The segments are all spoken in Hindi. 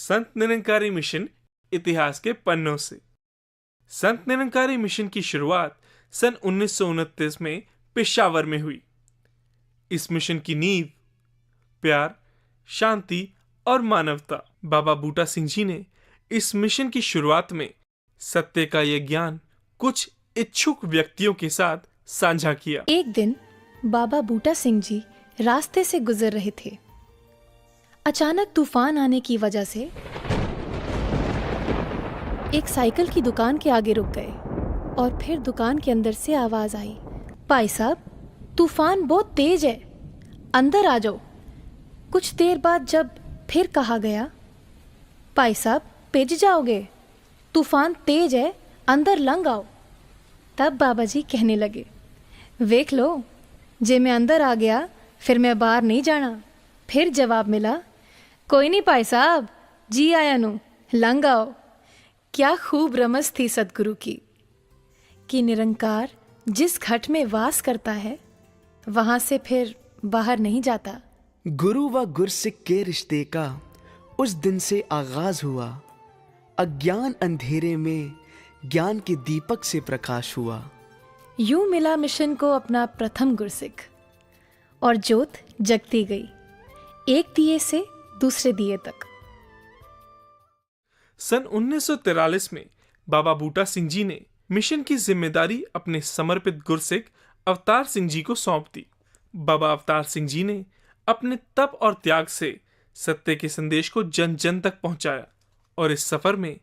संत निरंकारी मिशन इतिहास के पन्नों से। संत निरंकारी मिशन की शुरुआत सन 1929 में पेशावर में हुई। इस मिशन की नींव प्यार, शांति और मानवता। बाबा बूटा सिंह जी ने इस मिशन की शुरुआत में सत्य का यह ज्ञान कुछ इच्छुक व्यक्तियों के साथ साझा किया। एक दिन बाबा बूटा सिंह जी रास्ते से गुजर रहे थे। अचानक तूफान आने की वजह से एक साइकिल की दुकान के आगे रुक गए और फिर दुकान के अंदर से आवाज आई, भाई साहब, तूफान बहुत तेज है, अंदर आ जाओ। कुछ देर बाद जब फिर कहा गया, भाई साहब, भिज जाओगे, तूफान तेज है, अंदर लंघ आओ। तब बाबा जी कहने लगे, वेख लो, जे मैं अंदर आ गया फिर मैं बाहर नहीं जाना। फिर जवाब मिला, कोई नहीं भाई साहब, जी आया नू, लंघ आओ। क्या खूब रमज थी सदगुरु की कि निरंकार जिस घट में वास करता है वहां से फिर बाहर नहीं जाता। गुरु व गुरसिक के रिश्ते का उस दिन से आगाज हुआ। अज्ञान अंधेरे में ज्ञान के दीपक से प्रकाश हुआ। यूं मिला मिशन को अपना प्रथम गुरसिक और ज्योत जगती गई, एक दिए से दूसरे दिए तक। सन 1943 में बाबा बूटा सिंह जी ने मिशन की जिम्मेदारी अपने समर्पित गुरसिक अवतार सिंह जी को सौंप दी। बाबा अवतार सिंह जी ने अपने तप और त्याग से सत्य के संदेश को जन जन तक पहुंचाया और इस सफर में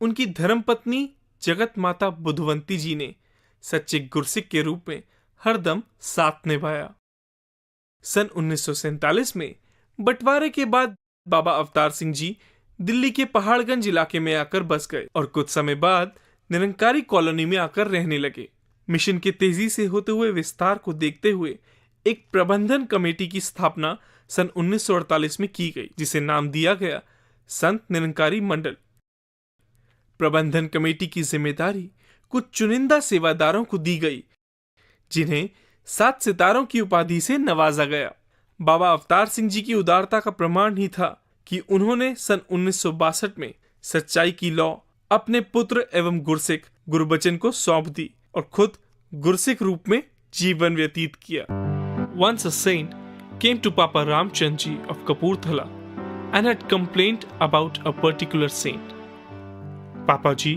उनकी धर्मपत्नी जगत माता बुधवंती जी ने सच्चे गुरसिक के रूप में हरदम साथ निभाया। सन 1947 में बंटवारे के बाद बाबा अवतार सिंह जी दिल्ली के पहाड़गंज इलाके में आकर बस गए और कुछ समय बाद निरंकारी कॉलोनी में आकर रहने लगे। मिशन के तेजी से होते हुए विस्तार को देखते हुए एक प्रबंधन कमेटी की स्थापना सन 1948 में की गई, जिसे नाम दिया गया संत निरंकारी मंडल। प्रबंधन कमेटी की जिम्मेदारी कुछ चुनिंदा सेवादारों को दी गई, जिन्हें 7 सितारों की उपाधि से नवाजा गया। बाबा अवतार सिंह जी की उदारता का प्रमाण ही था कि उन्होंने सन 1962 में सच्चाई की लौ अपने पुत्र एवं गुरसिक गुरबचन को सौंप दी और खुद गुरसिक रूप में जीवन व्यतीत किया। Once a saint came to Papa Ramchand ji of Kapurthala and had complained about a particular saint. Papa ji,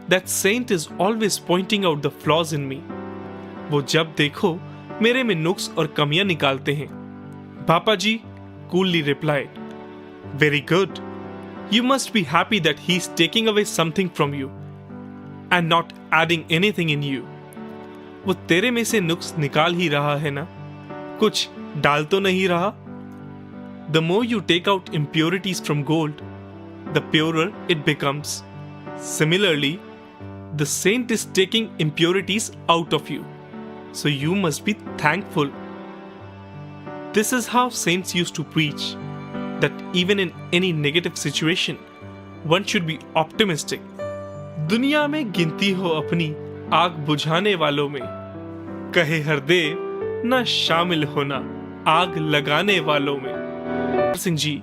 that saint is always pointing out the flaws in me. वो जब देखो मेरे में नुक्स और कमियां निकालते हैं। पापा जी coolly replied, very good. You must be happy that he is taking away something from you and not adding anything in you. वो तेरे में से नुक्स निकाल ही रहा है ना, कुछ डाल तो नहीं रहा। The more you take out impurities from gold, the purer it becomes. Similarly, the saint is taking impurities out of you, so you must be thankful. This is how saints used to preach, that even in any negative situation, one should be optimistic. दुनिया में गिनती हो अपनी आग बुझाने वालों में, कहे हरदेव न शामिल होना आग लगाने वालों में। Singh ji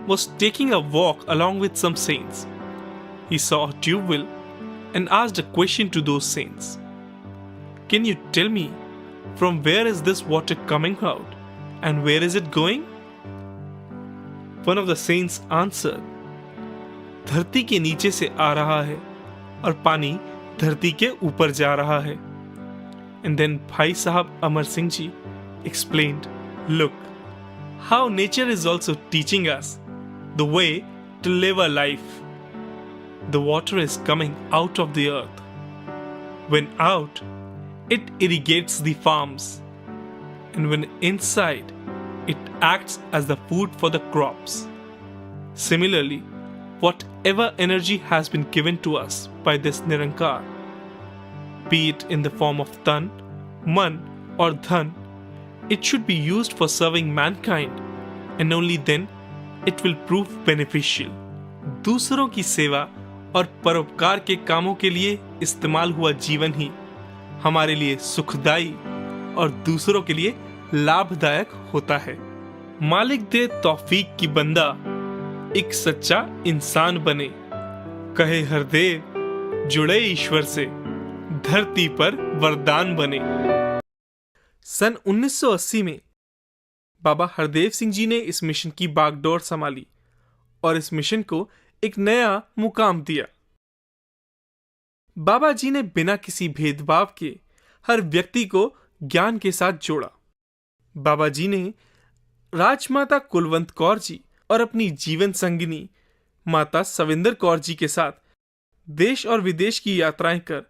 was taking a walk along with some saints. He saw a tube well and asked a question to those saints. Can you tell me from where is this water coming out and where is it going? One of the saints answered, धरती के नीचे से आ रहा है और पानी धरती के ऊपर जा रहा है। And then भाई साहब Amar Singh ji explained, look, how nature is also teaching us the way to live a life. The water is coming out of the earth. When out, it irrigates the farms. And when inside, it acts as the food for the crops. Similarly, whatever energy has been given to us by this Nirankar, be it in the form of tan, man or dhan, it should be used for serving mankind and only then it will prove beneficial. दूसरों की सेवा और परोपकार के कामों के लिए इस्तेमाल हुआ जीवन ही हमारे लिए सुखदायी और दूसरों के लिए लाभदायक होता है। मालिक दे तौफीक की बंदा एक सच्चा इंसान बने। कहे हरदेव जुड़े ईश्वर से, धरती पर वरदान बने। सन 1980 में बाबा हरदेव सिंह जी ने इस मिशन की बागडोर संभाली और इस मिशन को एक नया मुकाम दिया। बाबा जी ने बिना किसी भेदभाव के हर व्यक्ति को ज्ञान के साथ जोड़ा। बाबा जी ने राजमाता कुलवंत कौर जी और अपनी जीवन संगिनी माता सविंदर कौर जी के साथ देश और विदेश की यात्राएं कर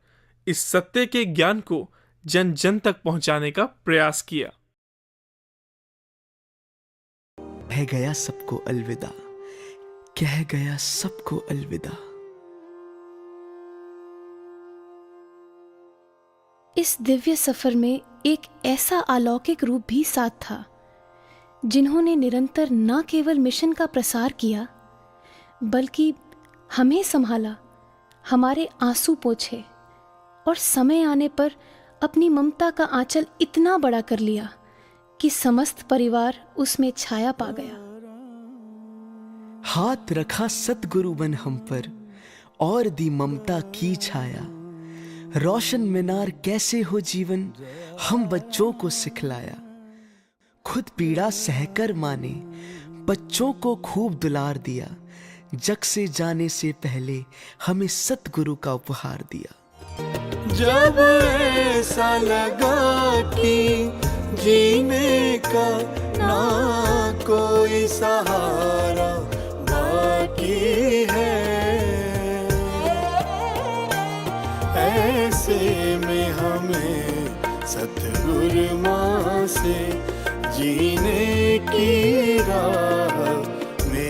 इस सत्य के ज्ञान को जन जन तक पहुंचाने का प्रयास किया। कह गया सबको अलविदा, कह गया सबको अलविदा। इस दिव्य सफर में एक ऐसा अलौकिक रूप भी साथ था, जिन्होंने निरंतर न केवल मिशन का प्रसार किया, बल्कि हमें संभाला, हमारे आंसू पोंछे और समय आने पर अपनी ममता का आंचल इतना बड़ा कर लिया कि समस्त परिवार उसमें छाया पा गया। हाथ रखा सतगुरु बन हम पर और दी ममता की छाया। रोशन मीनार कैसे हो जीवन हम बच्चों को सिखलाया। खुद पीड़ा सहकर माने बच्चों को खूब दुलार दिया। जग से जाने से पहले हमें सतगुरु का उपहार दिया। जब ऐसा लगा कि जीने का ना कोई सहारा बाकी है, ऐसे में हमें सतगुरु माँ से जीने